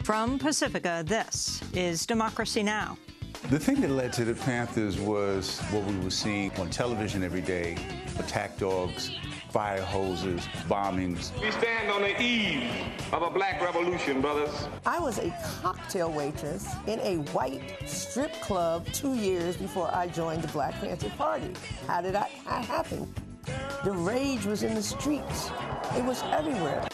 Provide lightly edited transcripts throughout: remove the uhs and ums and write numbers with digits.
From Pacifica, this is Democracy Now! The thing that led to the Panthers was what we were seeing on television every day: attack dogs, fire hoses, bombings. We stand on the eve of a black revolution, brothers. I was a cocktail waitress in a white strip club 2 years before I joined the Black Panther Party. How did that happen? The rage was in the streets. It was everywhere.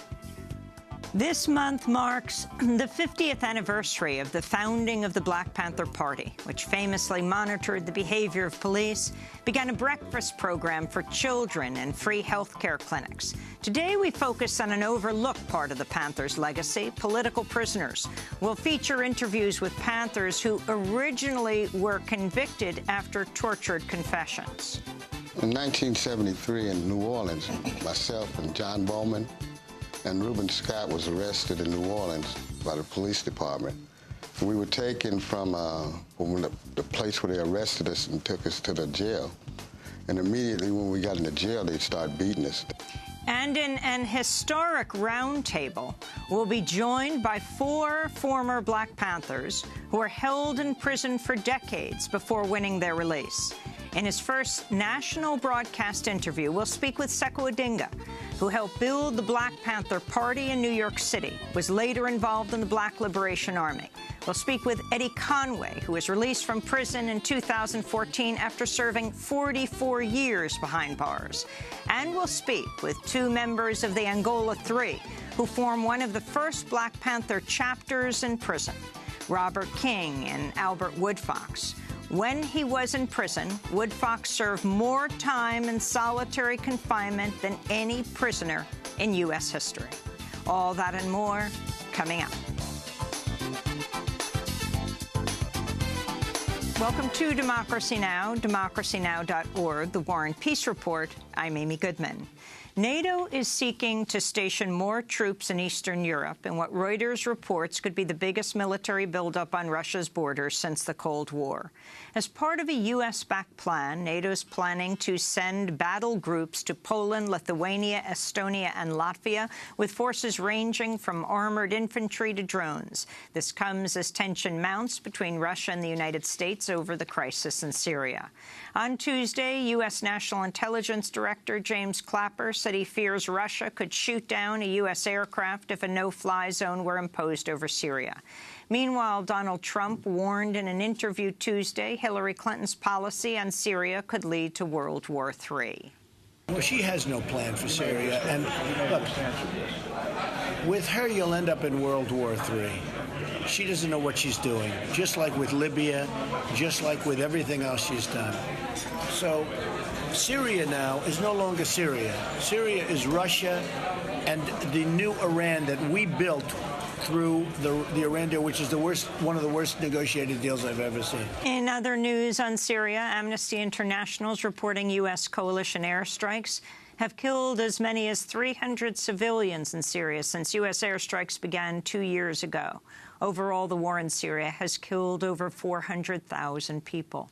This month marks the 50th anniversary of the founding of the Black Panther Party, which famously monitored the behavior of police, began a breakfast program for children, and free health care clinics. Today, we focus on an overlooked part of the Panthers' legacy: political prisoners. We'll feature interviews with Panthers who originally were convicted after tortured confessions. In 1973 in New Orleans, myself and John Bowman and Reuben Scott was arrested in New Orleans by the police department. We were taken from the place where they arrested us and took us to the jail. And immediately when we got in the jail, they started beating us. And in an historic roundtable, we'll be joined by 4 former Black Panthers who were held in prison for decades before winning their release. In his first national broadcast interview, we'll speak with Sekou Odinga, who helped build the Black Panther Party in New York City, was later involved in the Black Liberation Army. We'll speak with Eddie Conway, who was released from prison in 2014 after serving 44 years behind bars. And we'll speak with 2 members of the Angola Three, who form one of the first Black Panther chapters in prison: Robert King and Albert Woodfox. When he was in prison, Woodfox served more time in solitary confinement than any prisoner in U.S. history. All that and more coming up. Welcome to Democracy Now!, democracynow.org, the War and Peace Report. I'm Amy Goodman. NATO is seeking to station more troops in Eastern Europe in what Reuters reports could be the biggest military buildup on Russia's borders since the Cold War. As part of a U.S.-backed plan, NATO is planning to send battle groups to Poland, Lithuania, Estonia, and Latvia, with forces ranging from armored infantry to drones. This comes as tension mounts between Russia and the United States over the crisis in Syria. On Tuesday, U.S. National Intelligence Director James Clapper said he fears Russia could shoot down a U.S. aircraft if a no-fly zone were imposed over Syria. Meanwhile, Donald Trump warned in an interview Tuesday Hillary Clinton's policy on Syria could lead to World War III. Well, she has no plan for Syria, and look, with her, you'll end up in World War III. She doesn't know what she's doing, just like with Libya, just like with everything else she's done. So Syria now is no longer Syria. Syria is Russia and the new Iran that we built through the Iran deal, which is one of the worst negotiated deals I've ever seen. In other news on Syria, Amnesty International is reporting U.S. coalition airstrikes have killed as many as 300 civilians in Syria since U.S. airstrikes began 2 years ago. Overall, the war in Syria has killed over 400,000 people.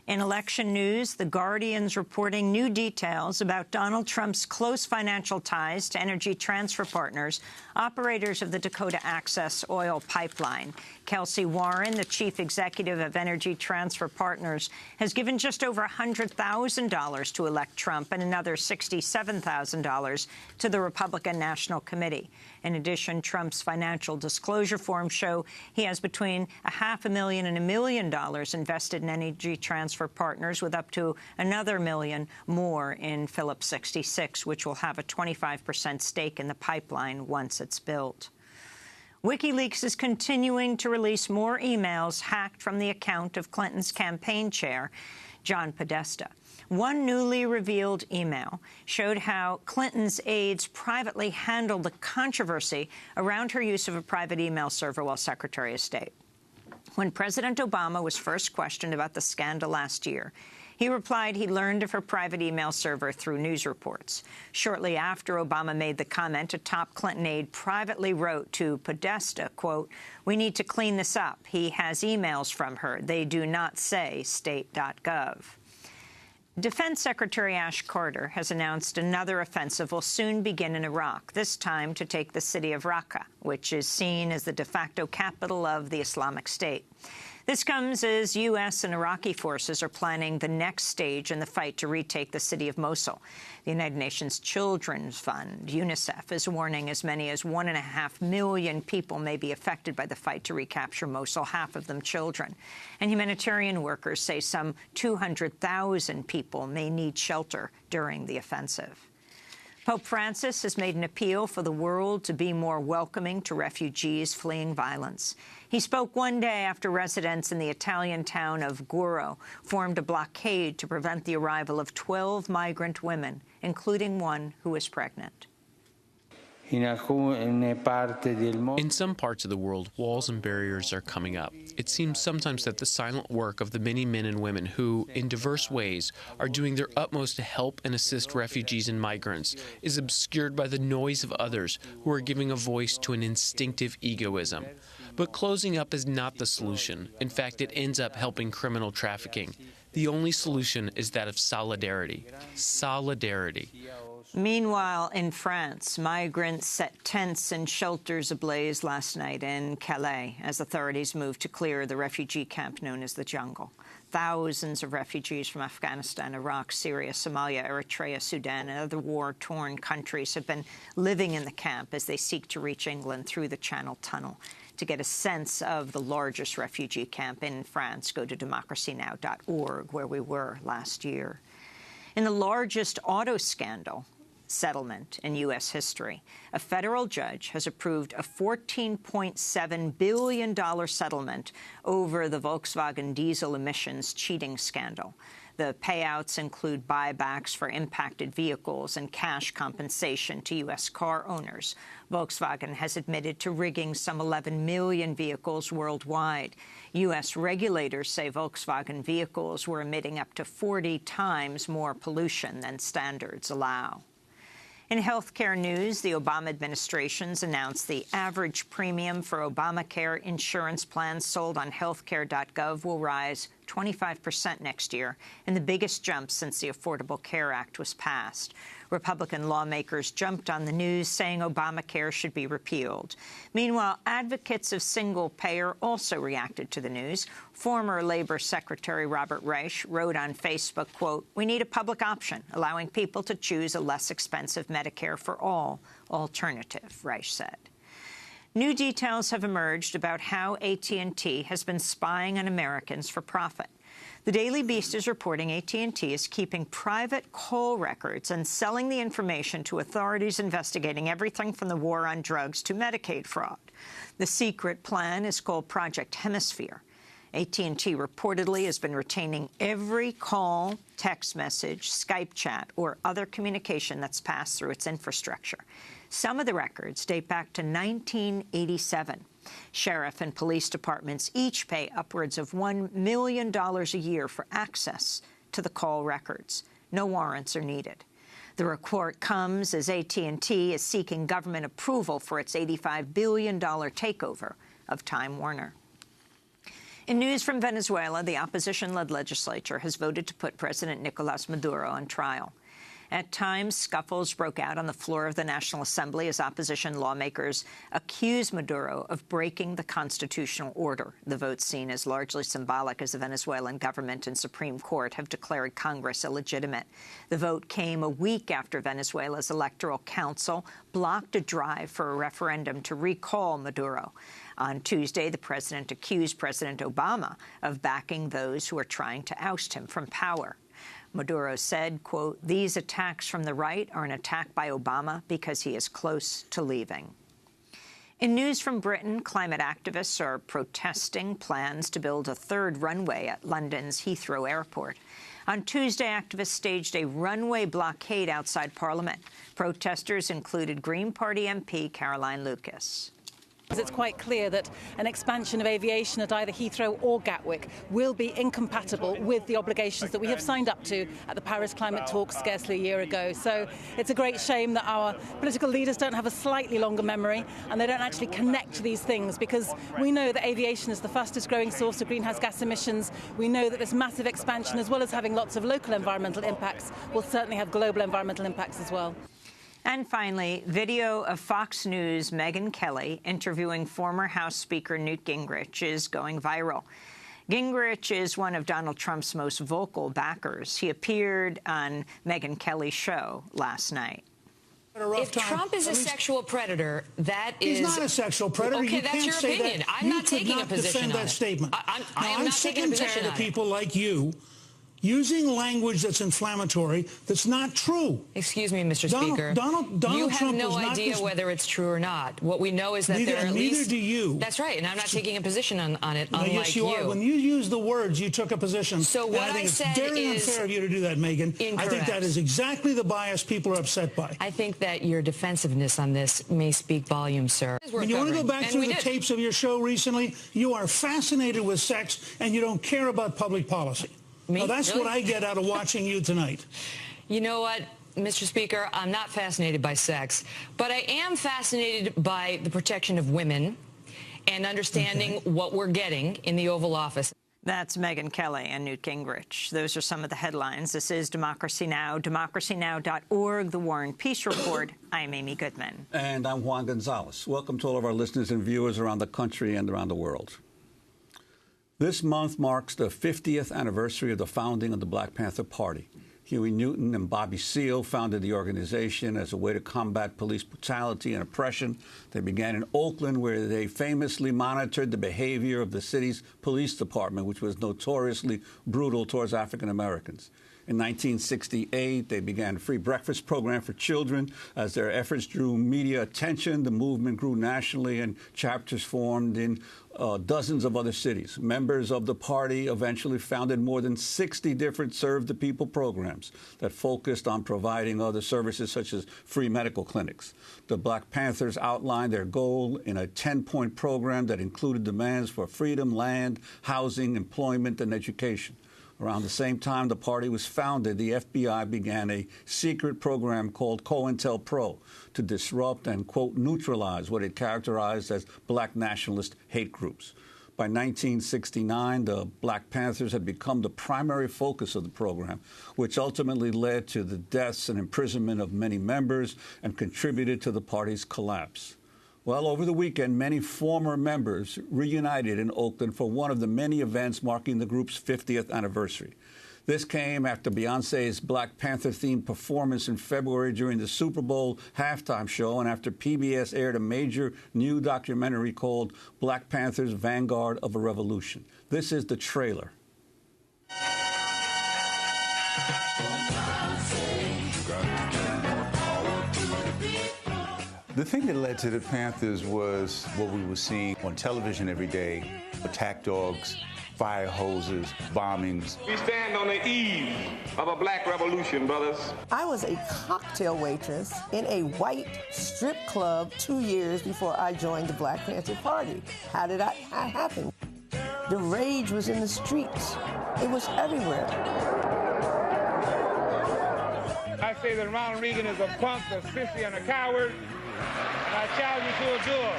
In election news, The Guardian's reporting new details about Donald Trump's close financial ties to Energy Transfer Partners, operators of the Dakota Access oil pipeline. Kelsey Warren, the chief executive of Energy Transfer Partners, has given just over $100,000 to elect Trump and another $67,000 to the Republican National Committee. In addition, Trump's financial disclosure forms show he has between $500,000 and $1 million invested in Energy Transfer Partners, with up to another $1 million more in Phillips 66, which will have a 25% stake in the pipeline once it's built. WikiLeaks is continuing to release more emails hacked from the account of Clinton's campaign chair, John Podesta. One newly revealed email showed how Clinton's aides privately handled the controversy around her use of a private email server while Secretary of State. When President Obama was first questioned about the scandal last year, he replied he learned of her private email server through news reports. Shortly after Obama made the comment, a top Clinton aide privately wrote to Podesta, quote, "We need to clean this up. He has emails from her. They do not say state.gov." Defense Secretary Ash Carter has announced another offensive will soon begin in Iraq, this time to take the city of Raqqa, which is seen as the de facto capital of the Islamic State. This comes as U.S. and Iraqi forces are planning the next stage in the fight to retake the city of Mosul. The United Nations Children's Fund, UNICEF, is warning as many as 1.5 million people may be affected by the fight to recapture Mosul, half of them children. And humanitarian workers say some 200,000 people may need shelter during the offensive. Pope Francis has made an appeal for the world to be more welcoming to refugees fleeing violence. He spoke one day after residents in the Italian town of Guro formed a blockade to prevent the arrival of 12 migrant women, including one who was pregnant. In some parts of the world, walls and barriers are coming up. It seems sometimes that the silent work of the many men and women who, in diverse ways, are doing their utmost to help and assist refugees and migrants is obscured by the noise of others who are giving a voice to an instinctive egoism. But closing up is not the solution. In fact, it ends up helping criminal trafficking. The only solution is that of solidarity. Solidarity. Meanwhile, in France, migrants set tents and shelters ablaze last night in Calais as authorities moved to clear the refugee camp known as the Jungle. Thousands of refugees from Afghanistan, Iraq, Syria, Somalia, Eritrea, Sudan, and other war-torn countries have been living in the camp as they seek to reach England through the Channel Tunnel. To get a sense of the largest refugee camp in France, go to DemocracyNow.org, where we were last year. In the largest auto scandal settlement in U.S. history, a federal judge has approved a $14.7 billion settlement over the Volkswagen diesel emissions cheating scandal. The payouts include buybacks for impacted vehicles and cash compensation to U.S. car owners. Volkswagen has admitted to rigging some 11 million vehicles worldwide. U.S. regulators say Volkswagen vehicles were emitting up to 40 times more pollution than standards allow. In healthcare news, the Obama administration's announced the average premium for Obamacare insurance plans sold on healthcare.gov will rise 25% next year, and the biggest jump since the Affordable Care Act was passed. Republican lawmakers jumped on the news, saying Obamacare should be repealed. Meanwhile, advocates of single-payer also reacted to the news. Former Labor Secretary Robert Reich wrote on Facebook, quote, "We need a public option, allowing people to choose a less expensive Medicare for all alternative," Reich said. New details have emerged about how AT&T has been spying on Americans for profit. The Daily Beast is reporting AT&T is keeping private call records and selling the information to authorities investigating everything from the war on drugs to Medicaid fraud. The secret plan is called Project Hemisphere. AT&T reportedly has been retaining every call, text message, Skype chat, or other communication that's passed through its infrastructure. Some of the records date back to 1987. Sheriff and police departments each pay upwards of $1 million a year for access to the call records. No warrants are needed. The report comes as AT&T is seeking government approval for its $85 billion takeover of Time Warner. In news from Venezuela, the opposition-led legislature has voted to put President Nicolás Maduro on trial. At times, scuffles broke out on the floor of the National Assembly as opposition lawmakers accuse Maduro of breaking the constitutional order. The vote, seen as largely symbolic as the Venezuelan government and Supreme Court have declared Congress illegitimate. The vote came a week after Venezuela's Electoral Council blocked a drive for a referendum to recall Maduro. On Tuesday, the president accused President Obama of backing those who are trying to oust him from power. Maduro said, quote, "These attacks from the right are an attack by Obama because he is close to leaving." In news from Britain, climate activists are protesting plans to build a third runway at London's Heathrow Airport. On Tuesday, activists staged a runway blockade outside Parliament. Protesters included Green Party MP Caroline Lucas. It's quite clear that an expansion of aviation at either Heathrow or Gatwick will be incompatible with the obligations that we have signed up to at the Paris climate talks scarcely a year ago. So it's a great shame that our political leaders don't have a slightly longer memory and they don't actually connect these things, because we know that aviation is the fastest growing source of greenhouse gas emissions. We know that this massive expansion, as well as having lots of local environmental impacts, will certainly have global environmental impacts as well. And finally, video of Fox News' Megyn Kelly interviewing former House Speaker Newt Gingrich is going viral. Gingrich is one of Donald Trump's most vocal backers. He appeared on Megyn Kelly's show last night. If Trump is a sexual predator, that is... He's not a sexual predator. Okay, you that's can't your say opinion. That. I'm not taking a position on it. You could not defend that statement. I'm sick and tired of people like you using language that's inflammatory, that's not true. Excuse me, Mr. Speaker. Donald you have Trump no idea whether it's true or not. What we know is that there are at least... Neither do you. That's right, and I'm not taking a position on it, unlike yes, you are. When you use the words, you took a position. So what I think I said it's very unfair of you to do that, Megyn. Incorrect. I think that is exactly the bias people are upset by. I think that your defensiveness on this may speak volumes, sir. When you want to go back through the tapes of your show recently, you are fascinated with sex and you don't care about public policy. Me? Now, that's really? what I get out of watching you tonight. You know what, Mr. Speaker, I'm not fascinated by sex, but I am fascinated by the protection of women and understanding what we're getting in the Oval Office. That's Megyn Kelly and Newt Gingrich. Those are some of the headlines. This is Democracy Now!, democracynow.org, The War and Peace Report. I'm Amy Goodman. And I'm Juan Gonzalez. Welcome to all of our listeners and viewers around the country and around the world. This month marks the 50th anniversary of the founding of the Black Panther Party. Huey Newton and Bobby Seale founded the organization as a way to combat police brutality and oppression. They began in Oakland, where they famously monitored the behavior of the city's police department, which was notoriously brutal towards African Americans. In 1968, they began a free breakfast program for children. As their efforts drew media attention, the movement grew nationally and chapters formed in dozens of other cities. Members of the party eventually founded more than 60 different Serve the People programs that focused on providing other services such as free medical clinics. The Black Panthers outlined their goal in a 10-point program that included demands for freedom, land, housing, employment, and education. Around the same time the party was founded, the FBI began a secret program called COINTELPRO to disrupt and, quote, neutralize what it characterized as black nationalist hate groups. By 1969, the Black Panthers had become the primary focus of the program, which ultimately led to the deaths and imprisonment of many members and contributed to the party's collapse. Well, over the weekend, many former members reunited in Oakland for one of the many events marking the group's 50th anniversary. This came after Beyoncé's Black Panther-themed performance in February during the Super Bowl halftime show and after PBS aired a major new documentary called Black Panthers: Vanguard of a Revolution. This is the trailer. The thing that led to the Panthers was what we were seeing on television every day: attack dogs, fire hoses, bombings. We stand on the eve of a black revolution, brothers. I was a cocktail waitress in a white strip club 2 years before I joined the Black Panther Party. How did that happen? The rage was in the streets. It was everywhere. I say that Ronald Reagan is a punk, a sissy, and a coward. And I challenge you to a duel.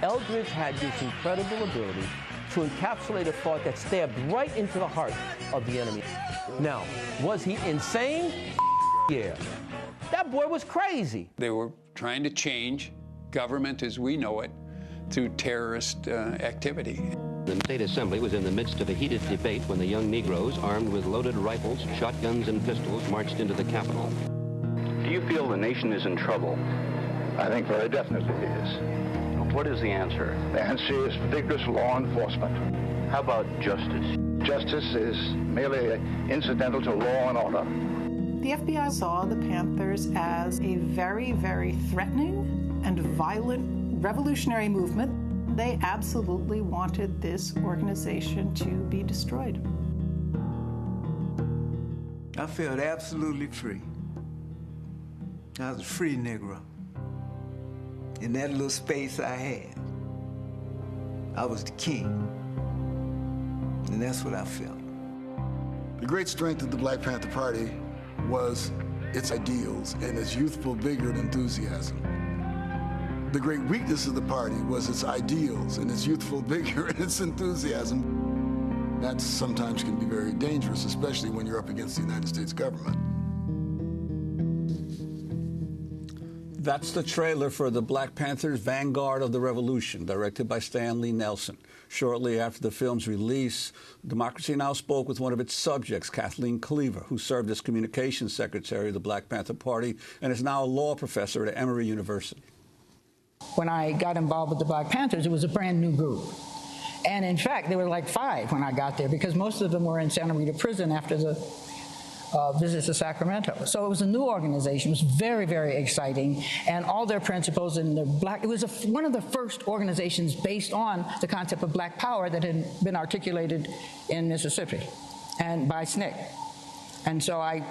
Eldridge had this incredible ability to encapsulate a thought that stabbed right into the heart of the enemy. Now, was he insane? Yeah. That boy was crazy. They were trying to change government as we know it through terrorist activity. The State Assembly was in the midst of a heated debate when the young Negroes, armed with loaded rifles, shotguns, and pistols, marched into the Capitol. Do you feel the nation is in trouble? I think very definitely it is. What is the answer? The answer is vigorous law enforcement. How about justice? Justice is merely incidental to law and order. The FBI saw the Panthers as a very, very threatening and violent revolutionary movement. They absolutely wanted this organization to be destroyed. I felt absolutely free. I was a free Negro in that little space I had. I was the king. And that's what I felt. The great strength of the Black Panther Party was its ideals and its youthful vigor and enthusiasm. The great weakness of the party was its ideals and its youthful vigor and its enthusiasm. That sometimes can be very dangerous, especially when you're up against the United States government. That's the trailer for the Black Panther's Vanguard of the Revolution, directed by Stanley Nelson. Shortly after the film's release, Democracy Now! Spoke with one of its subjects, Kathleen Cleaver, who served as communications secretary of the Black Panther Party and is now a law professor at Emory University. When I got involved with the Black Panthers, it was a brand new group. And in fact, there were like 5 when I got there, because most of them were in Santa Rita prison after the visits to Sacramento. So it was a new organization. It was very, very exciting. And all their principles and the it was one of the first organizations based on the concept of black power that had been articulated in Mississippi and by SNCC. And so I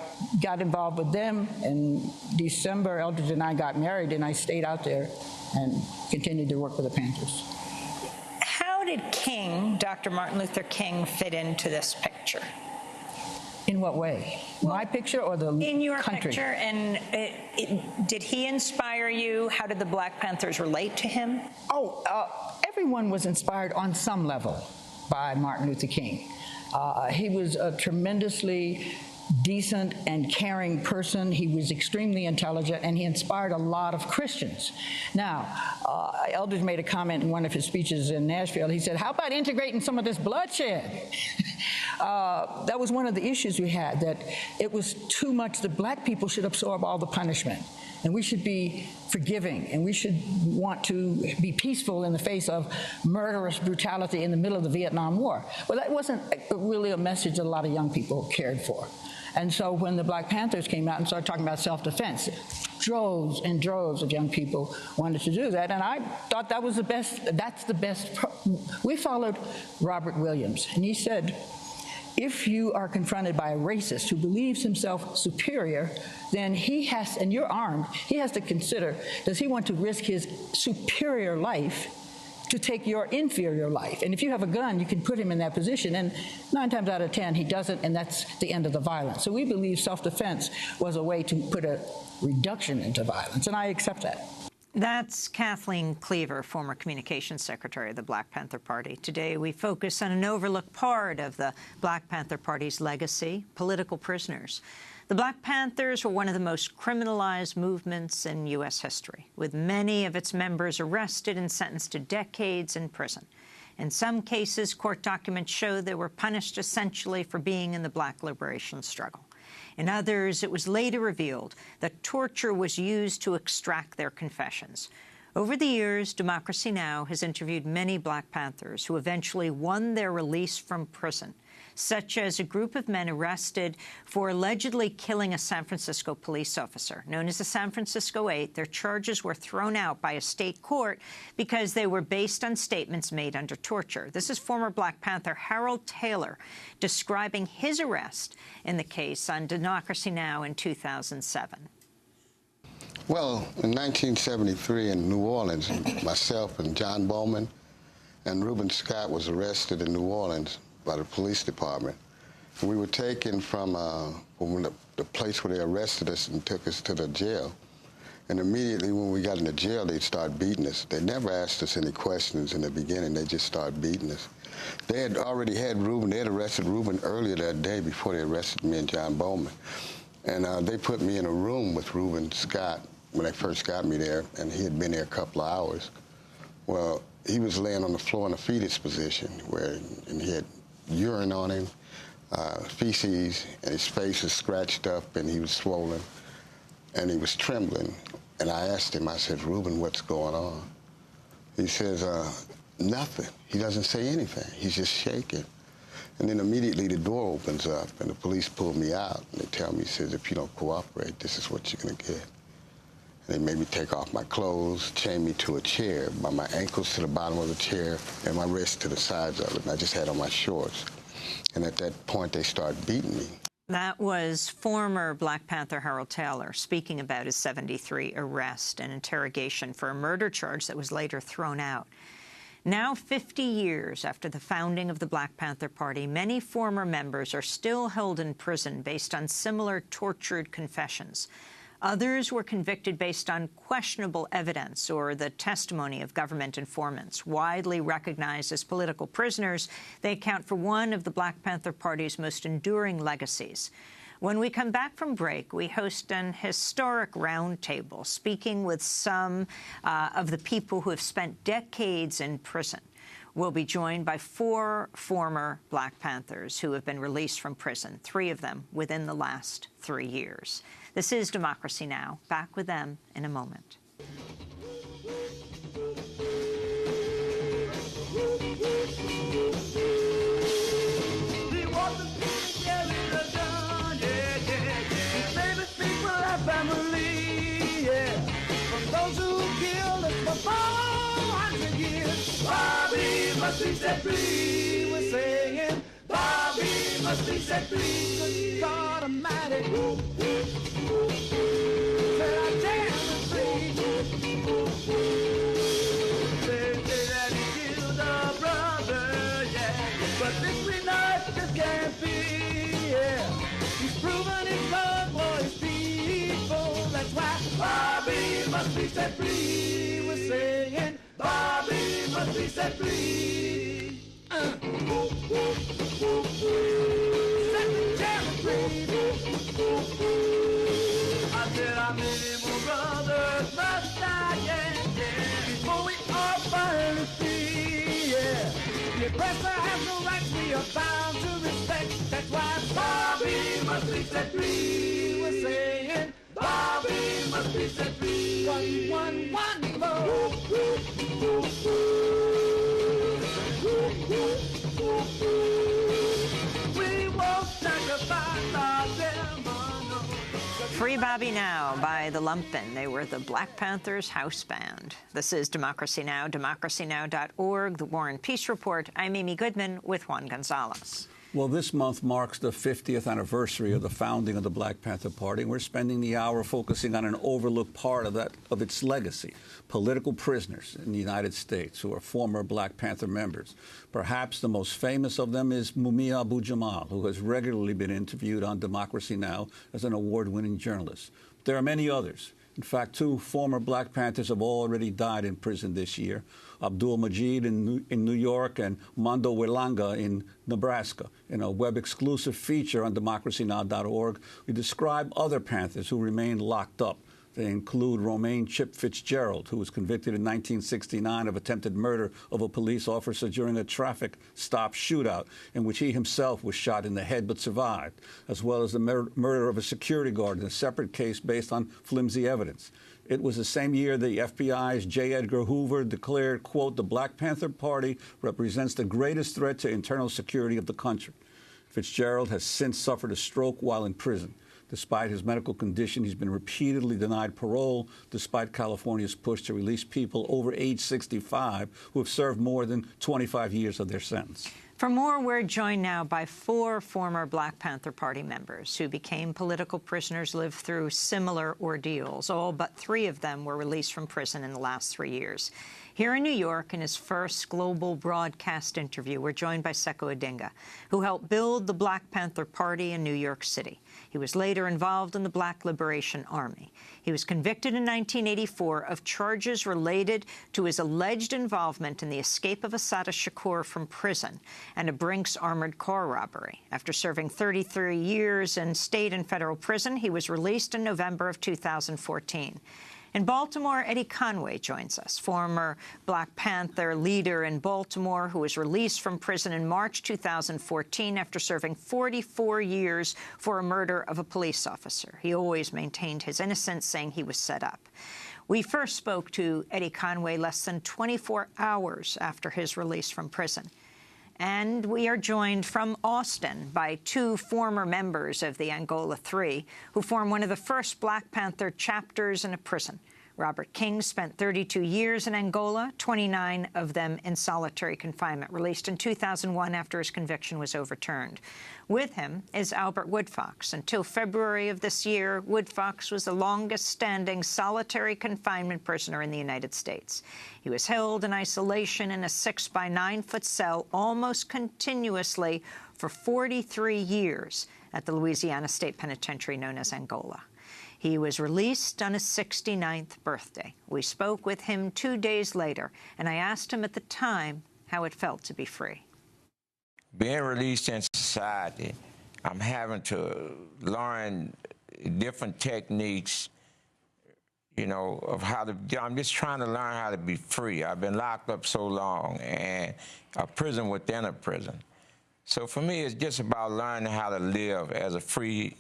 got involved with them. In December, Eldridge and I got married, and I stayed out there and continued to work with the Panthers. How did King, Dr. Martin Luther King, fit into this picture? In what way? My picture or the country? In your picture, and did he inspire you? How did the Black Panthers relate to him? Everyone was inspired on some level by Martin Luther King. He was a tremendously decent and caring person. He was extremely intelligent, and he inspired a lot of Christians. Now, Eldridge made a comment in one of his speeches in Nashville. He said, how about integrating some of this bloodshed? That was one of the issues we had, that it was too much. The black people should absorb all the punishment, and we should be forgiving, and we should want to be peaceful in the face of murderous brutality in the middle of the Vietnam War. Well, that wasn't really a message that a lot of young people cared for. And so when the Black Panthers came out and started talking about self-defense, droves and droves of young people wanted to do that, and I thought that was the best. That's the best. We followed Robert Williams, and he said, if you are confronted by a racist who believes himself superior, then he has, and you're armed, he has to consider, does he want to risk his superior life to take your inferior life? And if you have a gun, you can put him in that position, and 9 times out of 10, he doesn't, and that's the end of the violence. So we believe self-defense was a way to put a reduction into violence, and I accept that. That's Kathleen Cleaver, former communications secretary of the Black Panther Party. Today, we focus on an overlooked part of the Black Panther Party's legacy, political prisoners. The Black Panthers were one of the most criminalized movements in U.S. history, with many of its members arrested and sentenced to decades in prison. In some cases, court documents show they were punished essentially for being in the Black liberation struggle. In others, it was later revealed that torture was used to extract their confessions. Over the years, Democracy Now! Has interviewed many Black Panthers who eventually won their release from prison, such as a group of men arrested for allegedly killing a San Francisco police officer. Known as the San Francisco 8, their charges were thrown out by a state court because they were based on statements made under torture. This is former Black Panther Harold Taylor describing his arrest in the case on Democracy Now! In 2007. Well, in 1973 in New Orleans, myself and John Bowman and Reuben Scott was arrested in New Orleans by the police department. And we were taken from the place where they arrested us and took us to the jail. And immediately when we got in the jail, they'd start beating us. They never asked us any questions in the beginning. They just started beating us. They had already had Reuben. They had arrested Reuben earlier that day before they arrested me and John Bowman. And they put me in a room with Reuben Scott when they first got me there, and he had been there a couple of hours. Well, he was laying on the floor in a fetus position, and he had urine on him, feces, and his face was scratched up, and he was swollen, and he was trembling. And I asked him, I said, Reuben, what's going on? He says, nothing. He doesn't say anything. He's just shaking. And then immediately the door opens up, and the police pull me out, and they tell me, says, if you don't cooperate, this is what you're going to get. And they made me take off my clothes, chain me to a chair, by my ankles to the bottom of the chair, and my wrists to the sides of it. And I just had on my shorts. And at that point, they started beating me. That was former Black Panther Harold Taylor speaking about his 1973 arrest and interrogation for a murder charge that was later thrown out. Now, 50 years after the founding of the Black Panther Party, many former members are still held in prison based on similar tortured confessions. Others were convicted based on questionable evidence or the testimony of government informants. Widely recognized as political prisoners, they account for one of the Black Panther Party's most enduring legacies. When we come back from break, we host an historic roundtable, speaking with some of the people who have spent decades in prison. We'll be joined by 4 former Black Panthers who have been released from prison, 3 of them within the last 3 years. This is Democracy Now! Back with them in a moment. Family, yeah, from those who killed us for 400 years. Bobby must be set free, we're saying. Bobby must be set free, 'cause God Almighty said I can't be free. Say that he killed a brother, yeah, but this we know it just can't be, yeah. He's proven his love for his people, that's why Bobby must be set free, we're saying. Bobby must be set free. Set the chairman free. I said how many more brothers must die, yeah, yeah, before we all finally free, yeah. The oppressor has no rights, we are bound to respect. That's why Bobby must be set free, we're saying. Bobby must be set free. 1, 1, 1 more. We won't sacrifice our demons. Free Bobby Now by the Lumpin'. They were the Black Panthers house band. This is Democracy Now!, democracynow.org, The War and Peace Report. I'm Amy Goodman with Juan Gonzalez. Well, this month marks the 50th anniversary of the founding of the Black Panther Party. We're spending the hour focusing on an overlooked part of its legacy, political prisoners in the United States who are former Black Panther members. Perhaps the most famous of them is Mumia Abu-Jamal, who has regularly been interviewed on Democracy Now! As an award-winning journalist. There are many others. In fact, 2 former Black Panthers have already died in prison this year. Abdul Majid in New York and Mando Welanga in Nebraska. In a web-exclusive feature on democracynow.org, we describe other Panthers who remain locked up. They include Romaine Chip Fitzgerald, who was convicted in 1969 of attempted murder of a police officer during a traffic stop shootout in which he himself was shot in the head but survived, as well as the murder of a security guard in a separate case based on flimsy evidence. It was the same year the FBI's J. Edgar Hoover declared, quote, the Black Panther Party represents the greatest threat to internal security of the country. Fitzgerald has since suffered a stroke while in prison. Despite his medical condition, he's been repeatedly denied parole, despite California's push to release people over age 65 who have served more than 25 years of their sentence. For more, we're joined now by 4 former Black Panther Party members who became political prisoners, lived through similar ordeals. All but 3 of them were released from prison in the last 3 years. Here in New York, in his first global broadcast interview, we're joined by Sekou Odinga, who helped build the Black Panther Party in New York City. He was later involved in the Black Liberation Army. He was convicted in 1984 of charges related to his alleged involvement in the escape of Assata Shakur from prison and a Brinks armored car robbery. After serving 33 years in state and federal prison, he was released in November of 2014. In Baltimore, Eddie Conway joins us, former Black Panther leader in Baltimore who was released from prison in March 2014 after serving 44 years for a murder of a police officer. He always maintained his innocence, saying he was set up. We first spoke to Eddie Conway less than 24 hours after his release from prison. And we are joined from Austin by 2 former members of the Angola 3 who formed one of the first Black Panther chapters in a prison. Robert King spent 32 years in Angola, 29 of them in solitary confinement, released in 2001 after his conviction was overturned. With him is Albert Woodfox. Until February of this year, Woodfox was the longest-standing solitary confinement prisoner in the United States. He was held in isolation in a 6-by-9-foot cell almost continuously for 43 years at the Louisiana State Penitentiary known as Angola. He was released on his 69th birthday. We spoke with him 2 days later, and I asked him at the time how it felt to be free. Being released in society, I'm having to learn different techniques, you know, of how to, I'm just trying to learn how to be free. I've been locked up so long, and a prison within a prison. So for me, it's just about learning how to live as a free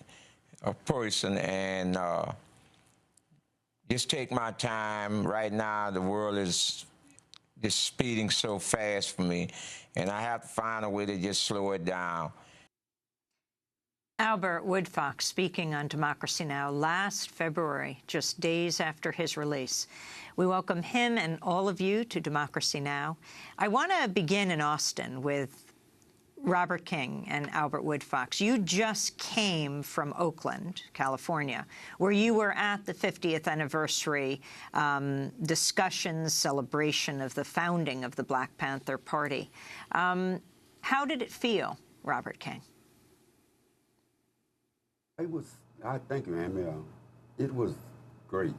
person and just take my time. Right now, the world is just speeding so fast for me, and I have to find a way to just slow it down. Albert Woodfox speaking on Democracy Now! Last February, just days after his release. We welcome him and all of you to Democracy Now! I want to begin in Austin with Robert King and Albert Woodfox. You just came from Oakland, California, where you were at the 50th anniversary discussions, celebration of the founding of the Black Panther Party. How did it feel, Robert King? It was, thank you, Amy. It was great.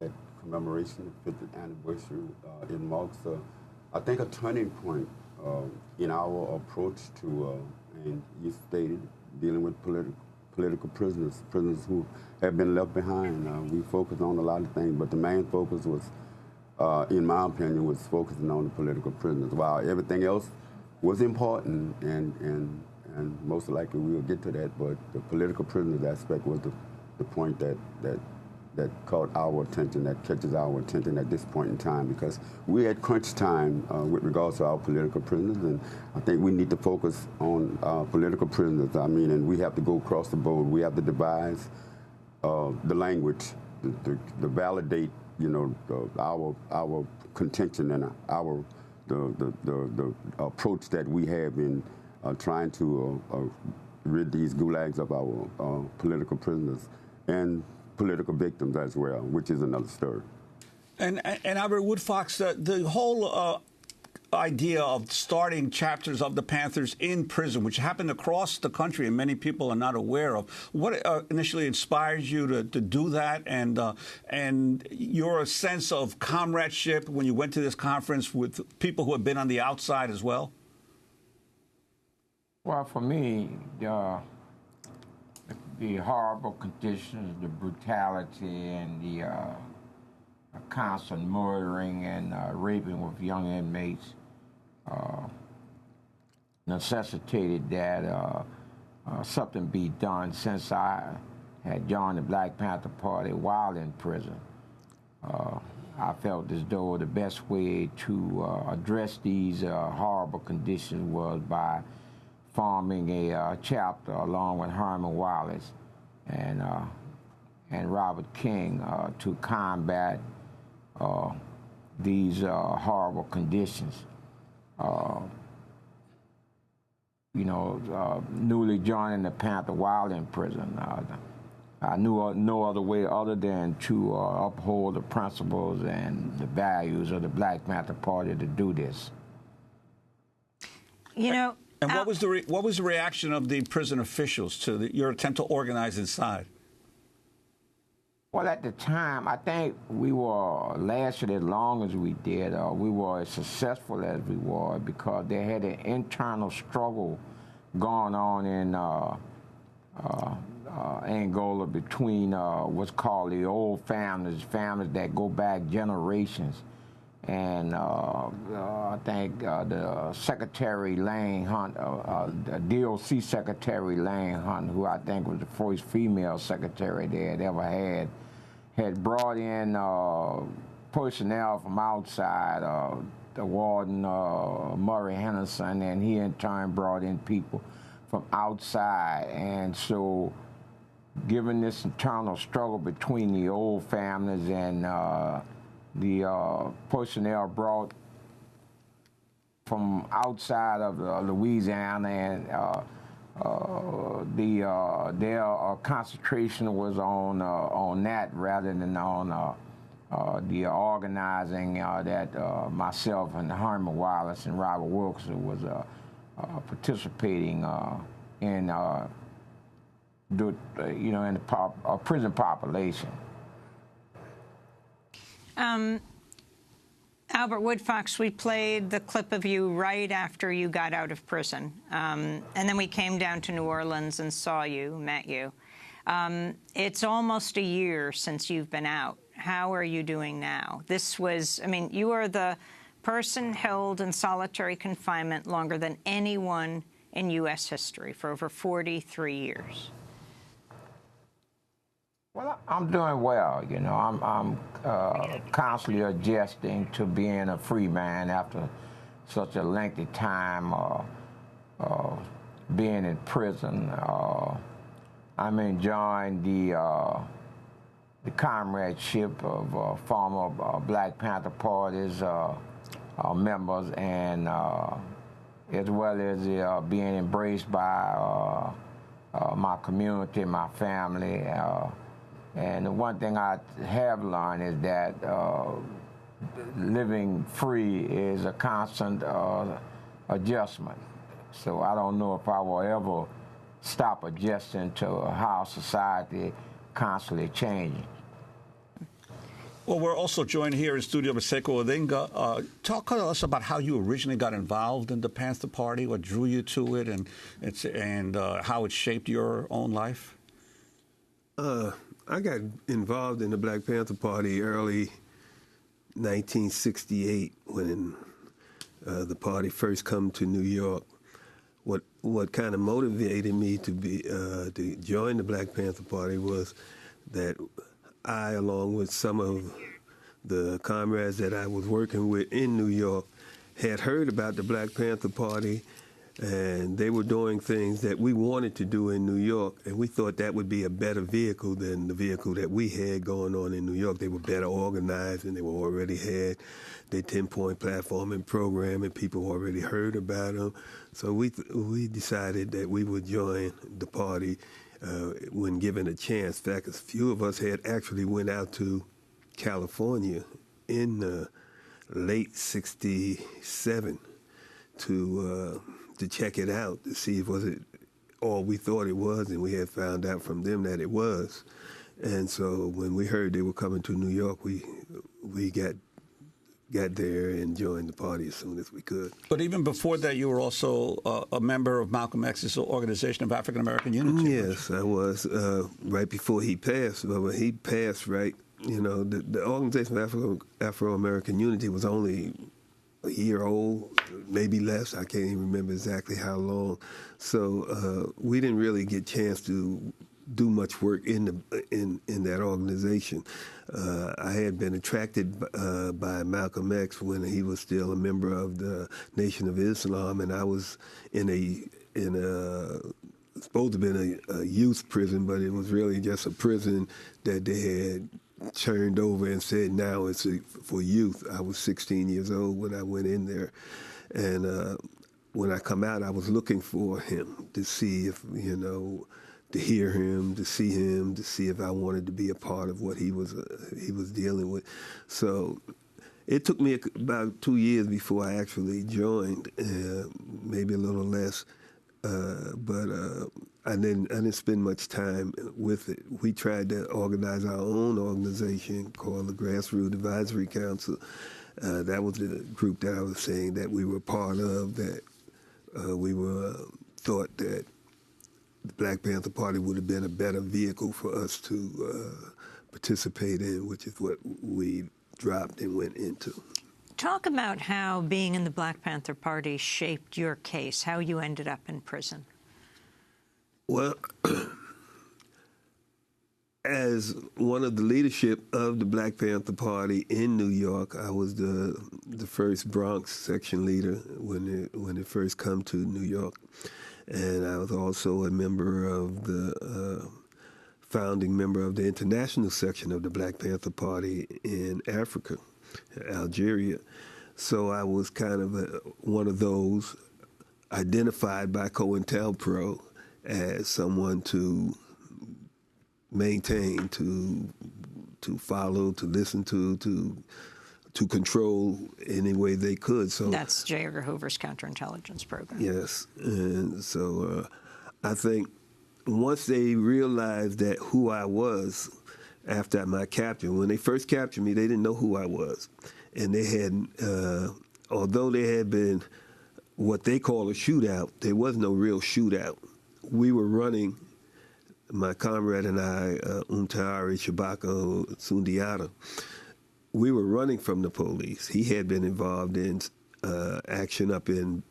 That commemoration of the 50th anniversary, it marks I think a turning point in our approach to, and you stated, dealing with political prisoners who have been left behind. We focused on a lot of things, but the main focus was, in my opinion, was focusing on the political prisoners. While everything else was important, and most likely we'll get to that, but the political prisoners aspect was the point that caught our attention, that catches our attention at this point in time, because we're at crunch time with regards to our political prisoners, and I think we need to focus on political prisoners. I mean, and we have to go across the board. We have to devise the language, to validate, you know, our contention and the approach that we have in trying to rid these gulags of our political prisoners and political victims as well, which is another story. And Albert Woodfox, the whole idea of starting chapters of the Panthers in prison, which happened across the country and many people are not aware of, what initially inspires you to do that, and your sense of comradeship when you went to this conference with people who have been on the outside as well? Well, for me, the horrible conditions, the brutality, and the constant murdering and raping with young inmates necessitated that something be done. Since I had joined the Black Panther Party while in prison, I felt as though the best way to address these horrible conditions was by forming a chapter along with Herman Wallace and Robert King to combat these horrible conditions. You know, newly joining the Panther while in prison, I knew no other way other than to uphold the principles and the values of the Black Panther Party to do this. You know. And what was the reaction of the prison officials to your attempt to organize inside? Well, at the time, I think we lasted as long as we did. We were as successful as we were because they had an internal struggle going on in Angola between what's called the old families that go back generations. And I think the Secretary Lang Hunt, DOC Secretary Lang Hunt, who I think was the first female secretary they had ever had brought in personnel from outside, the warden, Murray Henderson, and he in turn brought in people from outside. And so given this internal struggle between the old families and the personnel brought from outside of Louisiana, and their concentration was on that rather than on the organizing that myself and Herman Wallace and Robert Wilkerson was participating in, in the prison population. Albert Woodfox, we played the clip of you right after you got out of prison, and then we came down to New Orleans and saw you, met you. It's almost a year since you've been out. How are you doing now? This was, I mean, you are the person held in solitary confinement longer than anyone in U.S. history for over 43 years. Well, I'm doing well. You know, I'm constantly adjusting to being a free man after such a lengthy time being in prison. I'm enjoying the comradeship of former Black Panther Party's members, and as well as being embraced by my community, my family. And the one thing I have learned is that living free is a constant adjustment. So I don't know if I will ever stop adjusting to how society constantly changing. Well, we're also joined here in studio with Sekou Odinga. Talk to us about how you originally got involved in the Panther Party, what drew you to it, and how it shaped your own life. I got involved in the Black Panther Party early 1968 when the party first come to New York. What kind of motivated me to join the Black Panther Party was that I, along with some of the comrades that I was working with in New York, had heard about the Black Panther Party, and they were doing things that we wanted to do in New York, and we thought that would be a better vehicle than the vehicle that we had going on in New York. They were better organized, and they were already had their 10-point platform and program, and people already heard about them. So we decided that we would join the party when given a chance. In fact, a few of us had actually went out to California in late '67 to check it out, to see if was it all we thought it was, and we had found out from them that it was. And so when we heard they were coming to New York, we got there and joined the party as soon as we could. But even before that, you were also a member of Malcolm X's Organization of African American Unity. Yes, I was, right before he passed. But when he passed, right, you know, the Organization of Afro-American Unity was only a year old, maybe less. I can't even remember exactly how long. So we didn't really get a chance to do much work in that organization. I had been attracted by Malcolm X when he was still a member of the Nation of Islam, and I was in a supposed to have been a youth prison, but it was really just a prison that they had turned over and said now it's for youth. I was 16 years old when I went in there, and when I come out, I was looking for him to see if, you know, to hear him, to see if I wanted to be a part of what he was dealing with. So it took me about 2 years before I actually joined, maybe a little less, but I didn't spend much time with it. We tried to organize our own organization called the Grassroots Advisory Council. That was the group that I was saying that we were part of, that we thought that the Black Panther Party would have been a better vehicle for us to participate in, which is what we dropped and went into. Talk about how being in the Black Panther Party shaped your case, how you ended up in prison. Well, as one of the leadership of the Black Panther Party in New York, I was the first Bronx section leader when it first come to New York. And I was also a member of the founding member of the international section of the Black Panther Party in Africa, Algeria. So I was kind of one of those identified by COINTELPRO as someone to maintain, to follow, to listen to control any way they could. So that's J. Edgar Hoover's counterintelligence program. Yes, and so I think once they realized that who I was after my capture, when they first captured me, they didn't know who I was, and they had, although there had been what they call a shootout, there was no real shootout. We were running. My comrade and I, Umtari Shabako Sundiata, we were running from the police. He had been involved in action up in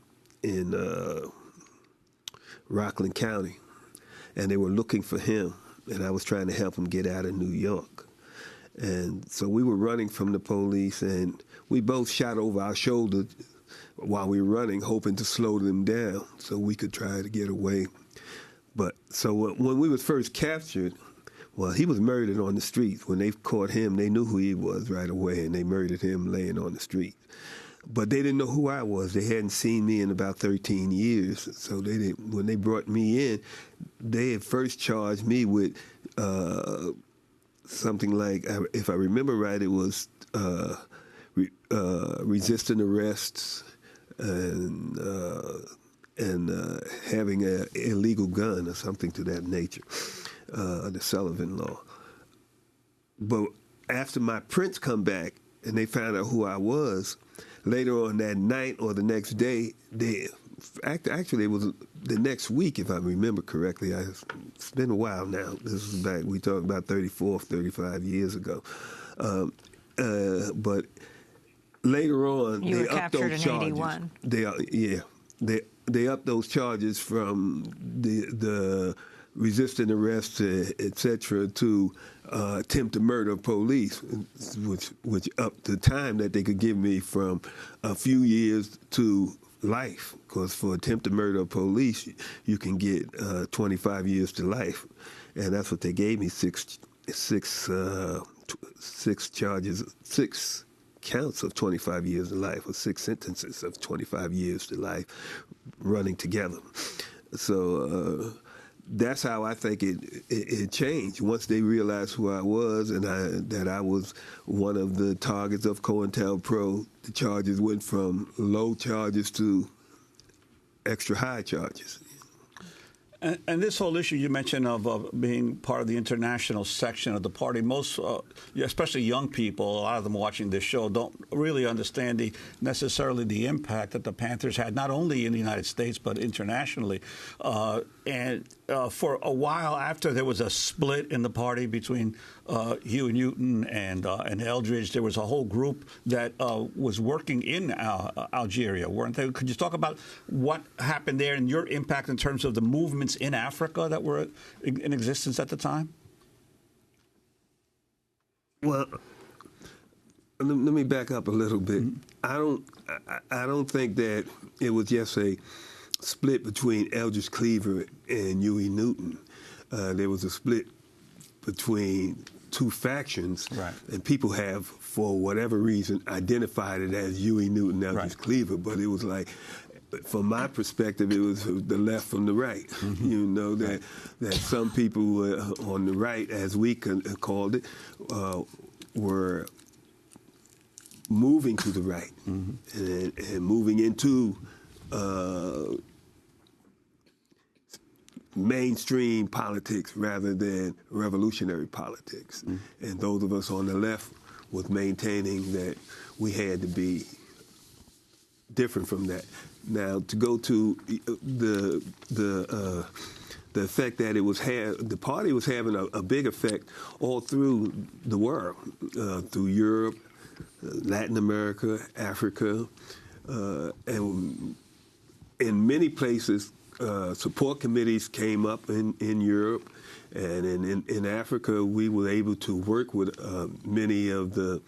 Rockland County, and they were looking for him, and I was trying to help him get out of New York. And so we were running from the police, and we both shot over our shoulder while we were running, hoping to slow them down so we could try to get away. But so when we was first captured, well, he was murdered on the streets. When they caught him, they knew who he was right away, and they murdered him laying on the street. But they didn't know who I was. They hadn't seen me in about 13 years. So they didn't, when they brought me in, they had first charged me with something like, if I remember right, it was resisting arrests and having an illegal gun or something to that nature, the Sullivan Law. But after my prints come back and they found out who I was, later on that night or the next day, actually it was the next week, if I remember correctly. It's been a while now. This is back, we talked about 35 years ago. But later on, you they were upped captured those in charges. 81. They upped those charges from the resisting arrest, etc., to attempt to murder police, which upped the time that they could give me from a few years to life. Because for attempt to murder police, you can get 25 years to life, and that's what they gave me: six charges, 6 counts of 25 years to life, or 6 sentences of 25 years to life running together. So that's how I think it changed. Once they realized who I was and that I was one of the targets of COINTELPRO, the charges went from low charges to extra high charges. And this whole issue you mentioned of being part of the international section of the party, most, especially young people, a lot of them watching this show, don't really understand necessarily the impact that the Panthers had, not only in the United States, but internationally. And for a while after there was a split in the party between Huey Newton and Eldridge, there was a whole group that was working in Algeria, weren't they? Could you talk about what happened there and your impact in terms of the movements in Africa that were in existence at the time? Well, let me back up a little bit. Mm-hmm. I don't think that it was just a split between Eldridge Cleaver and Huey Newton. There was a split between two factions, right, and people have, for whatever reason, identified it as Huey Newton, Eldridge Cleaver, but it was like, from my perspective, it was the left from the right. Mm-hmm. You know, that some people were on the right, as we called it, were moving to the right, mm-hmm, and moving into mainstream politics rather than revolutionary politics. Mm-hmm. And those of us on the left was maintaining that we had to be different from that. Now, to go to the effect that it was the party was having a big effect all through the world, through Europe, Latin America, Africa, and in many places, support committees came up in Europe, and in Africa, we were able to work with many of the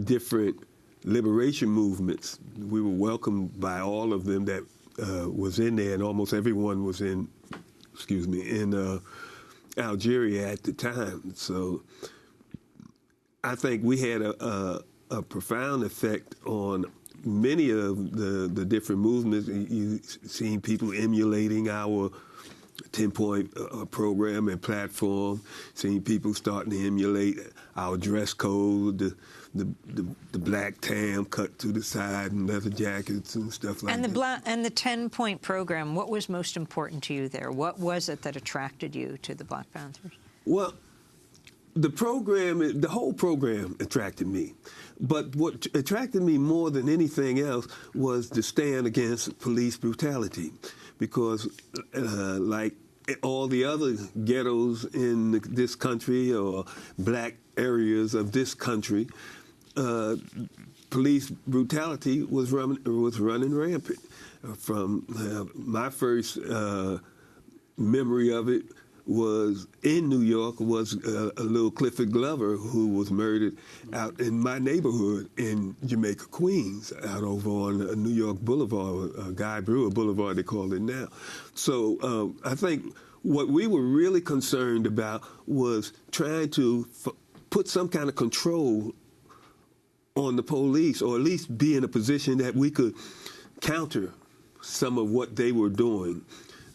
different liberation movements. We were welcomed by all of them that was in there, and almost everyone was in Algeria at the time. So I think we had a profound effect on many of the different movements. You've seen people emulating our 10-point program and platform, seeing people starting to emulate our dress code, the black tam cut to the side and leather jackets and stuff like that. And the 10-point program, what was most important to you there? What was it that attracted you to the Black Panthers? Well, the whole program attracted me. But what attracted me more than anything else was the stand against police brutality. Because like all the other ghettos in this country or black areas of this country, police brutality was running rampant. From my first memory of it was in New York was a little Clifford Glover who was murdered out in my neighborhood in Jamaica, Queens, out over on New York Boulevard, Guy Brewer Boulevard, they call it now. So I think what we were really concerned about was trying to put some kind of control on the police, or at least be in a position that we could counter some of what they were doing.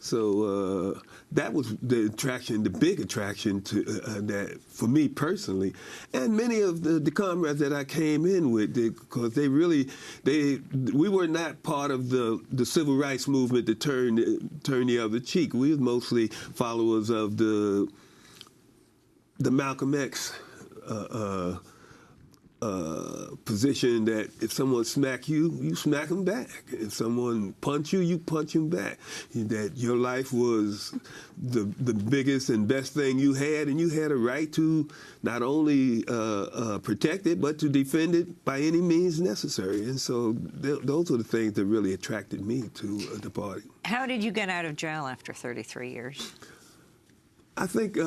So that was the attraction, the big attraction to that for me personally, and many of the comrades that I came in with, because we were not part of the civil rights movement to turn the other cheek. We were mostly followers of the Malcolm X position that if someone smack you, you smack them back. If someone punch you, you punch them back. That your life was the biggest and best thing you had, and you had a right to not only protect it, but to defend it by any means necessary. And so those are the things that really attracted me to the party. How did you get out of jail after 33 years? I think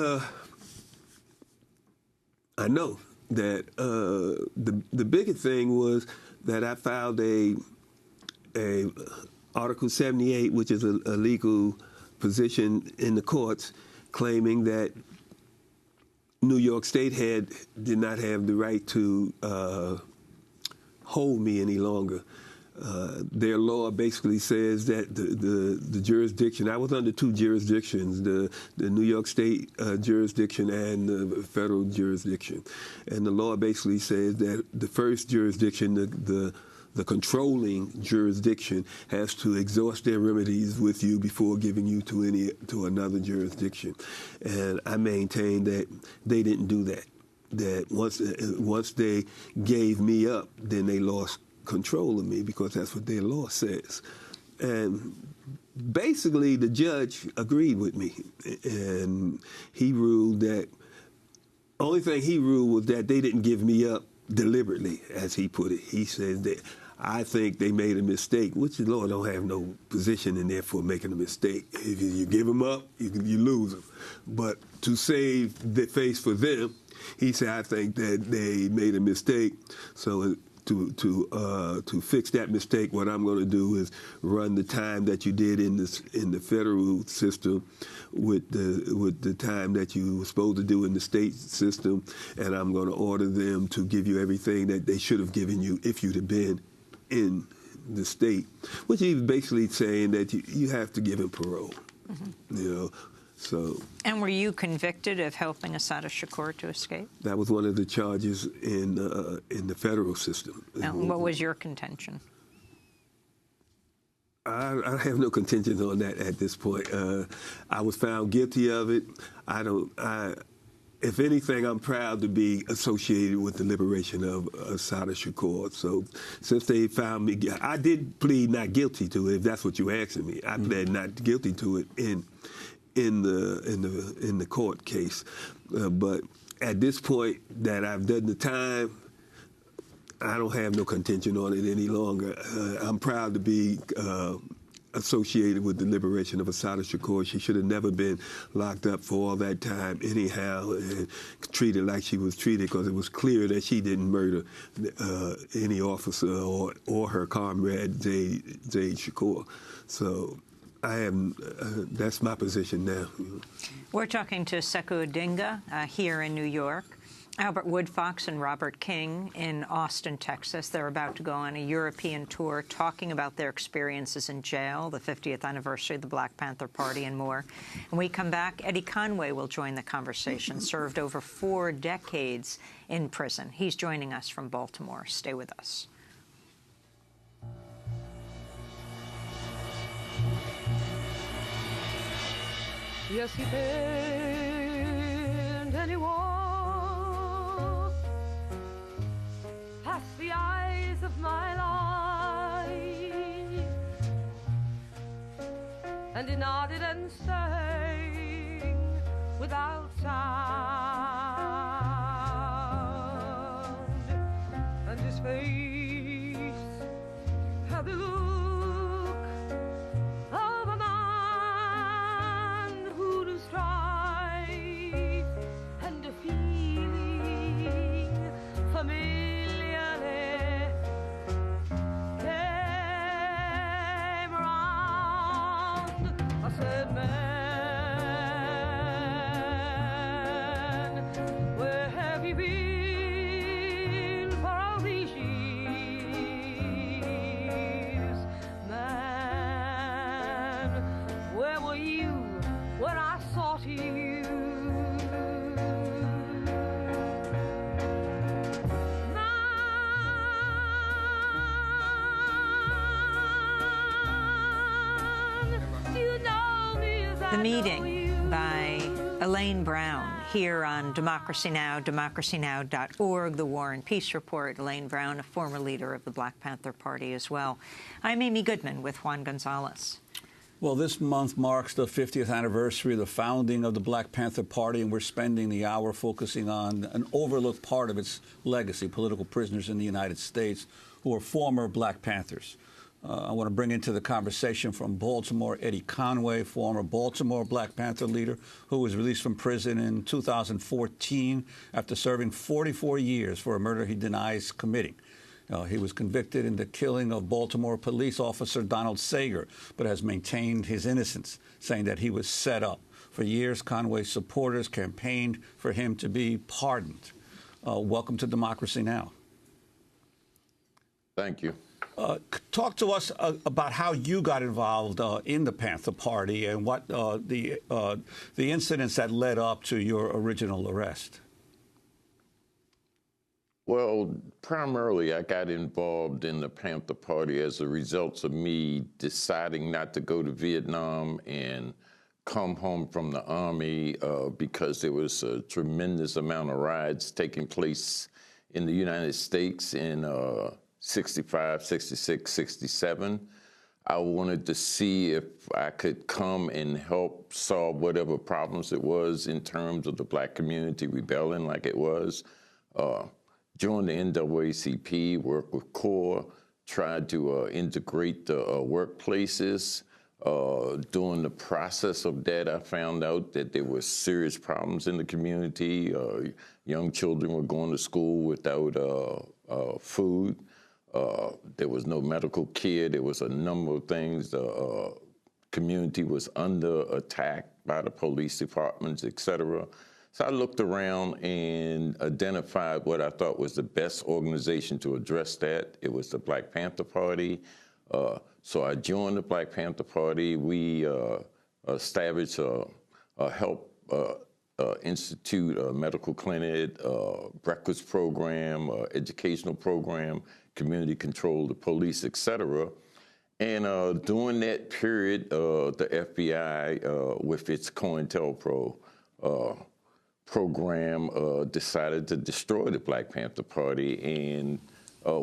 I know that the biggest thing was that I filed a Article 78, which is a legal position in the courts, claiming that New York State did not have the right to hold me any longer. Their law basically says that the jurisdiction, I was under two jurisdictions, the New York State jurisdiction and the federal jurisdiction. And the law basically says that the first jurisdiction, the controlling jurisdiction, has to exhaust their remedies with you before giving you to another jurisdiction. And I maintain that they didn't do that. That once they gave me up, then they lost control of me, because that's what their law says. And basically the judge agreed with me, and he ruled that only thing he ruled was that they didn't give me up deliberately, as he put it. He said that I think they made a mistake, which the law don't have no position in there for making a mistake. If you give them up, you lose them. But to save the face for them, he said, I think that they made a mistake. So to fix that mistake, what I'm going to do is run the time that you did in the federal system with the time that you were supposed to do in the state system, and I'm going to order them to give you everything that they should have given you if you'd have been in the state, which he was basically saying that you have to give him parole. Mm-hmm. You know. So, and were you convicted of helping Assata Shakur to escape? That was one of the charges in the federal system. And what was your contention? I have no contention on that at this point. I was found guilty of it. If anything, I'm proud to be associated with the liberation of Assata Shakur. So since they found me, I did plead not guilty to it, if that's what you're asking me. I pled not guilty to it in the court case, but at this point that I've done the time, I don't have no contention on it any longer. I'm proud to be associated with the liberation of Assata Shakur. She should have never been locked up for all that time anyhow, and treated like she was treated, because it was clear that she didn't murder any officer or her comrade Zaid Shakur. So I am. That's my position now. We're talking to Sekou Odinga here in New York, Albert Woodfox and Robert King in Austin, Texas. They're about to go on a European tour talking about their experiences in jail, the 50th anniversary of the Black Panther Party, and more. When we come back, Eddie Conway will join the conversation, served over 4 decades in prison. He's joining us from Baltimore. Stay with us. Yes, he bent and he walked past the eyes of my life, and he nodded and sang without sound, and his face had the look of a man who knew strife and a feeling familiarly came around. I said, man, where have you been for all these years? Man, where were you when I sought you? The Meeting by Elaine Brown here on Democracy Now!, democracynow.org, the War and Peace Report. Elaine Brown, a former leader of the Black Panther Party as well. I'm Amy Goodman with Juan Gonzalez. Well, this month marks the 50th anniversary of the founding of the Black Panther Party, and we're spending the hour focusing on an overlooked part of its legacy, political prisoners in the United States who are former Black Panthers. I want to bring into the conversation from Baltimore Eddie Conway, former Baltimore Black Panther leader who was released from prison in 2014 after serving 44 years for a murder he denies committing. He was convicted in the killing of Baltimore police officer Donald Sager, but has maintained his innocence, saying that he was set up. For years, Conway's supporters campaigned for him to be pardoned. Welcome to Democracy Now! Thank you. Talk to us about how you got involved in the Panther Party and what the incidents that led up to your original arrest. Well, primarily I got involved in the Panther Party as a result of me deciding not to go to Vietnam and come home from the Army because there was a tremendous amount of riots taking place in the United States in 65, 66, 67. I wanted to see if I could come and help solve whatever problems it was in terms of the Black community rebelling like it was. Joined the NAACP, worked with CORE, tried to integrate the workplaces. During the process of that, I found out that there were serious problems in the community. Young children were going to school without food. There was no medical care. There was a number of things. The community was under attack by the police departments, et cetera. So I looked around and identified what I thought was the best organization to address that. It was the Black Panther Party. So I joined the Black Panther Party. We established a health institute, a medical clinic, breakfast program, educational program, community control, the police, et cetera. And during that period, the FBI, with its COINTELPRO program, decided to destroy the Black Panther Party. And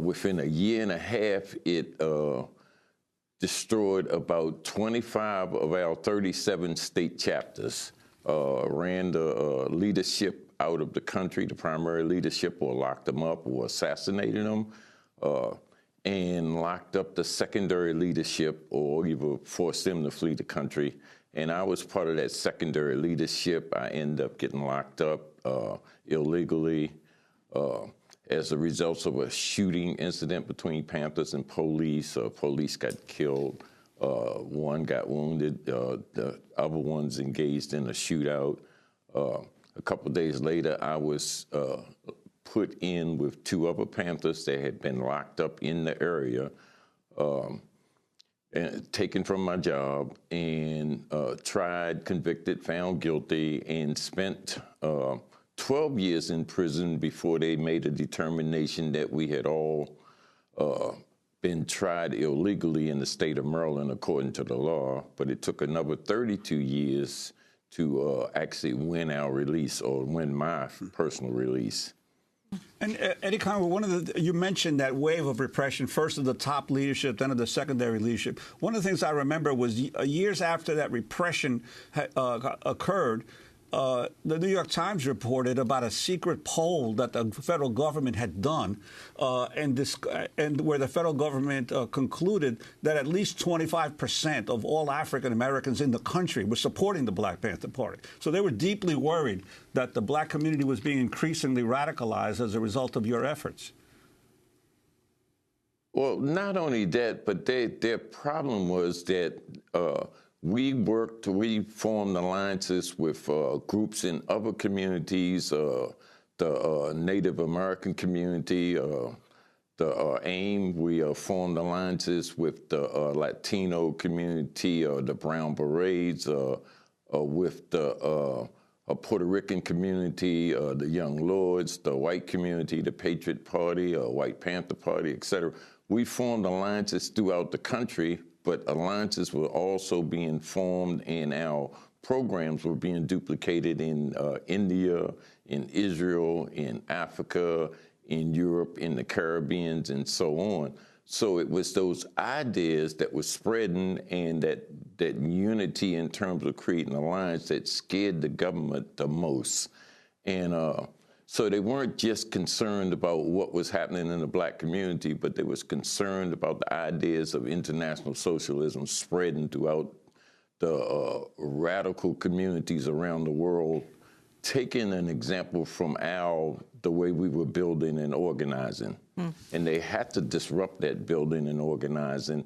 within a year and a half, it destroyed about 25 of our 37 state chapters, ran the leadership out of the country, the primary leadership, or locked them up or assassinated them, and locked up the secondary leadership or even forced them to flee the country. And I was part of that secondary leadership. I ended up getting locked up illegally as a result of a shooting incident between Panthers and police. Police got killed. One got wounded. The other ones engaged in a shootout. A couple of days later, I was put in with 2 other Panthers that had been locked up in the area, and taken from my job, and tried, convicted, found guilty, and spent 12 years in prison before they made a determination that we had all been tried illegally in the state of Maryland according to the law. But it took another 32 years to actually win our release, or win my personal release. And Eddie Conway, you mentioned that wave of repression, first of the top leadership, then of the secondary leadership. One of the things I remember was years after that repression occurred, the New York Times reported about a secret poll that the federal government had done, and where the federal government concluded that at least 25% of all African Americans in the country were supporting the Black Panther Party. So they were deeply worried that the black community was being increasingly radicalized as a result of your efforts. Well, not only that, but their problem was that we formed alliances with groups in other communities, the Native American community, the AIM. We formed alliances with the Latino community, the Brown Berets, with the Puerto Rican community, the Young Lords, the white community, the Patriot Party, White Panther Party, et cetera. We formed alliances throughout the country, but alliances were also being formed, and our programs were being duplicated in India, in Israel, in Africa, in Europe, in the Caribbean, and so on. So it was those ideas that were spreading, and that unity in terms of creating an alliance that scared the government the most. And so they weren't just concerned about what was happening in the black community, but they was concerned about the ideas of international socialism spreading throughout the radical communities around the world, taking an example from the way we were building and organizing. And they had to disrupt that building and organizing.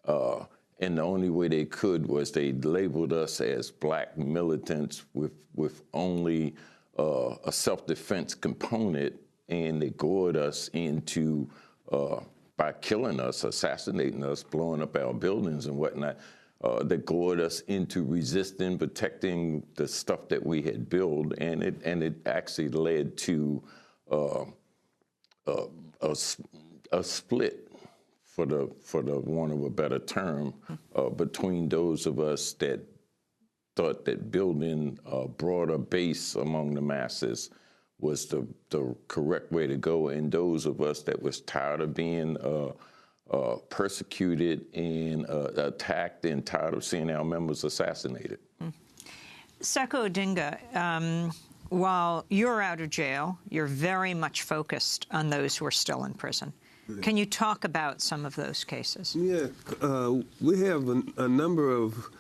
And the only way they could was they labeled us as black militants with only a self-defense component, and they gored us into, by killing us, assassinating us, blowing up our buildings and whatnot, they gored us into resisting, protecting the stuff that we had built, and it actually led to a split, for the want of a better term, between those of us that thought that building a broader base among the masses was the correct way to go, and those of us that was tired of being persecuted and attacked, and tired of seeing our members assassinated. Sekou Odinga, while you're out of jail, you're very much focused on those who are still in prison. Can you talk about some of those cases? Yeah, we have a number of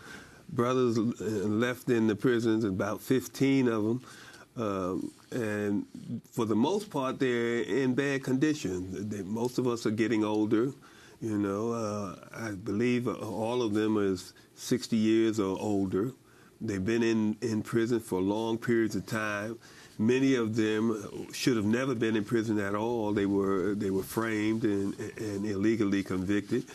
brothers left in the prisons, about 15 of them. And for the most part, they're in bad condition. Most of us are getting older. You know, I believe all of them is 60 years or older. They've been in prison for long periods of time. Many of them should have never been in prison at all. They were framed and illegally convicted.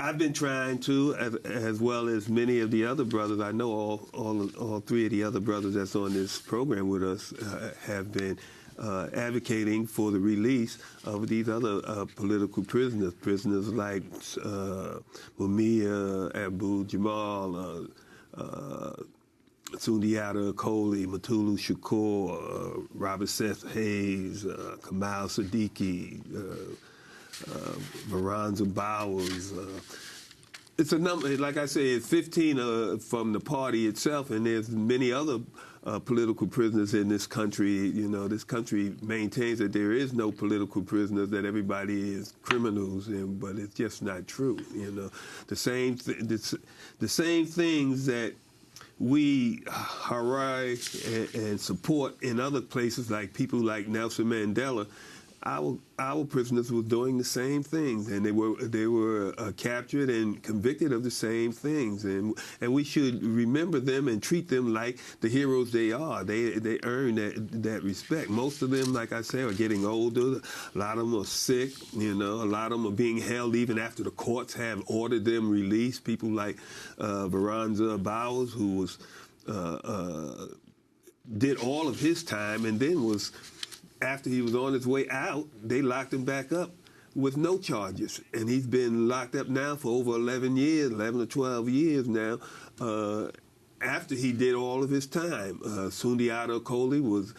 I've been trying to, as well as many of the other brothers. I know all 3 of the other brothers that's on this program with us have been advocating for the release of these other political prisoners like Mumia Abu-Jamal, Sundiata Acoli, Mutulu Shakur, Robert Seth Hayes, Kamal Siddiqui, Veronza Bowers. It's a number, like I say, it's 15 from the party itself, and there's many other political prisoners in this country. You know, this country maintains that there is no political prisoners, that everybody is criminals, but it's just not true. You know, the same things that we hurrah and support in other places, like people like Nelson Mandela, our prisoners were doing the same things, and they were captured and convicted of the same things, and we should remember them and treat them like the heroes they are. They earn that respect. Most of them, like I say, are getting older. A lot of them are sick. You know, a lot of them are being held even after the courts have ordered them released. People like Veronza Bowers, who was did all of his time and then was. After he was on his way out, they locked him back up with no charges. And he's been locked up now for over 11 or 12 years now, after he did all of his time. Sundiata Acoli was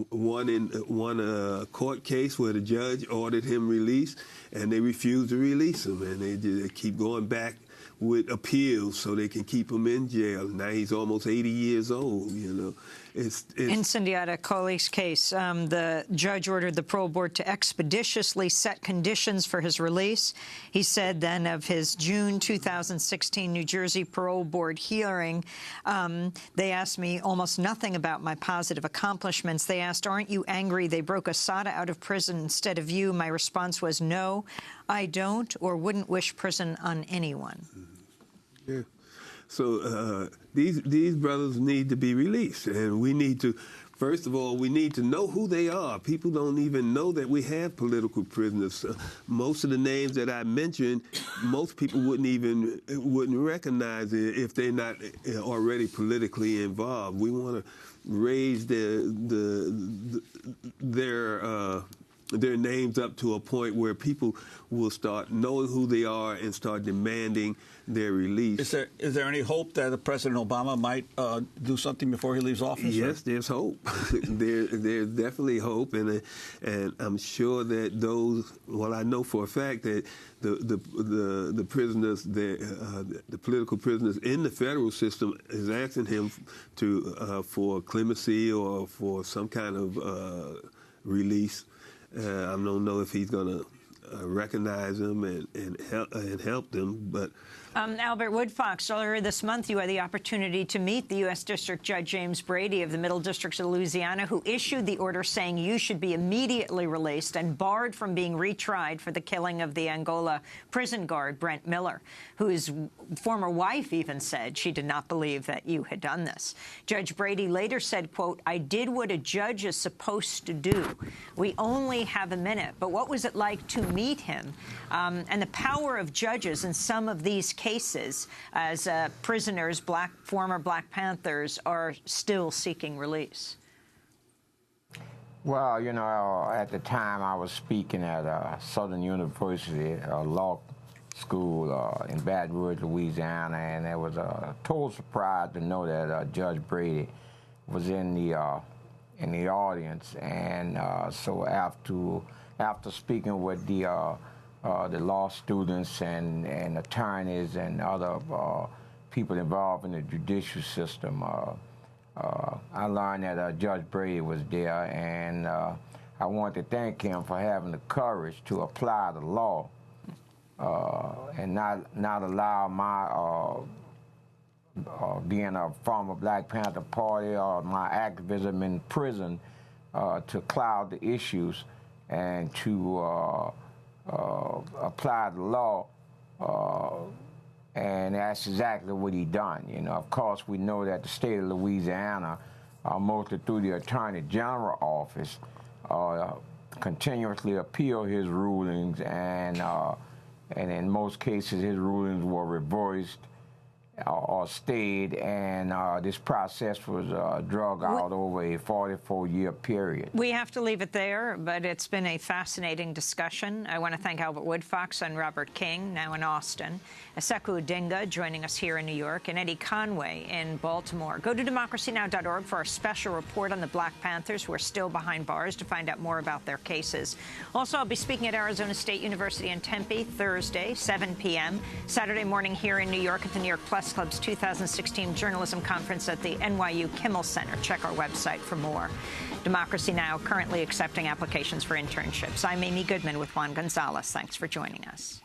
one court case where the judge ordered him released, and they refused to release him. And they keep going back with appeals so they can keep him in jail. Now he's almost 80 years old, you know. In Sundiata Acoli's case, the judge ordered the parole board to expeditiously set conditions for his release. He said then of his June 2016 New Jersey parole board hearing, they asked me almost nothing about my positive accomplishments. They asked, aren't you angry they broke Assata out of prison instead of you? My response was, no, I don't or wouldn't wish prison on anyone. Yeah. So these brothers need to be released, and we need to, first of all, we need to know who they are. People don't even know that we have political prisoners. Most of the names that I mentioned, most people wouldn't recognize it if they're not already politically involved. We want to raise their names up to a point where people will start knowing who they are and start demanding their release. Is there any hope that President Obama might do something before he leaves office? Yes, there's hope. There's definitely hope, and I'm sure that those. Well, I know for a fact that the prisoners, the political prisoners in the federal system, is asking him to for clemency or for some kind of release. I don't know if he's going to recognize them and help them, but. Albert Woodfox, earlier this month you had the opportunity to meet the U.S. District Judge James Brady of the Middle District of Louisiana, who issued the order saying you should be immediately released and barred from being retried for the killing of the Angola prison guard, Brent Miller, whose former wife even said she did not believe that you had done this. Judge Brady later said, quote, I did what a judge is supposed to do. We only have a minute. But what was it like to meet him and the power of judges in some of these cases as prisoners, former Black Panthers, are still seeking release? Well, you know, at the time I was speaking at Southern University Law School in Baton Rouge, Louisiana, and it was a total surprise to know that Judge Brady was in the audience. And so after speaking with the law students and attorneys and other people involved in the judicial system, I learned that Judge Brady was there, and I want to thank him for having the courage to apply the law and not allow my being a former Black Panther Party or my activism in prison to cloud the issues, and to apply the law, and that's exactly what he done. You know, of course, we know that the state of Louisiana, mostly through the Attorney General office, continuously appeal his rulings, and in most cases, his rulings were reversed or stayed, and this process was drug out over a 44-year period. We have to leave it there, but it's been a fascinating discussion. I want to thank Albert Woodfox and Robert King, now in Austin, Aseku Odinga, joining us here in New York, and Eddie Conway in Baltimore. Go to DemocracyNow.org for our special report on the Black Panthers who are still behind bars to find out more about their cases. Also, I'll be speaking at Arizona State University in Tempe Thursday, 7 p.m., Saturday morning here in New York at the New York Plus Club's 2016 Journalism Conference at the NYU Kimmel Center. Check our website for more. Democracy Now! Currently accepting applications for internships. I'm Amy Goodman with Juan Gonzalez. Thanks for joining us.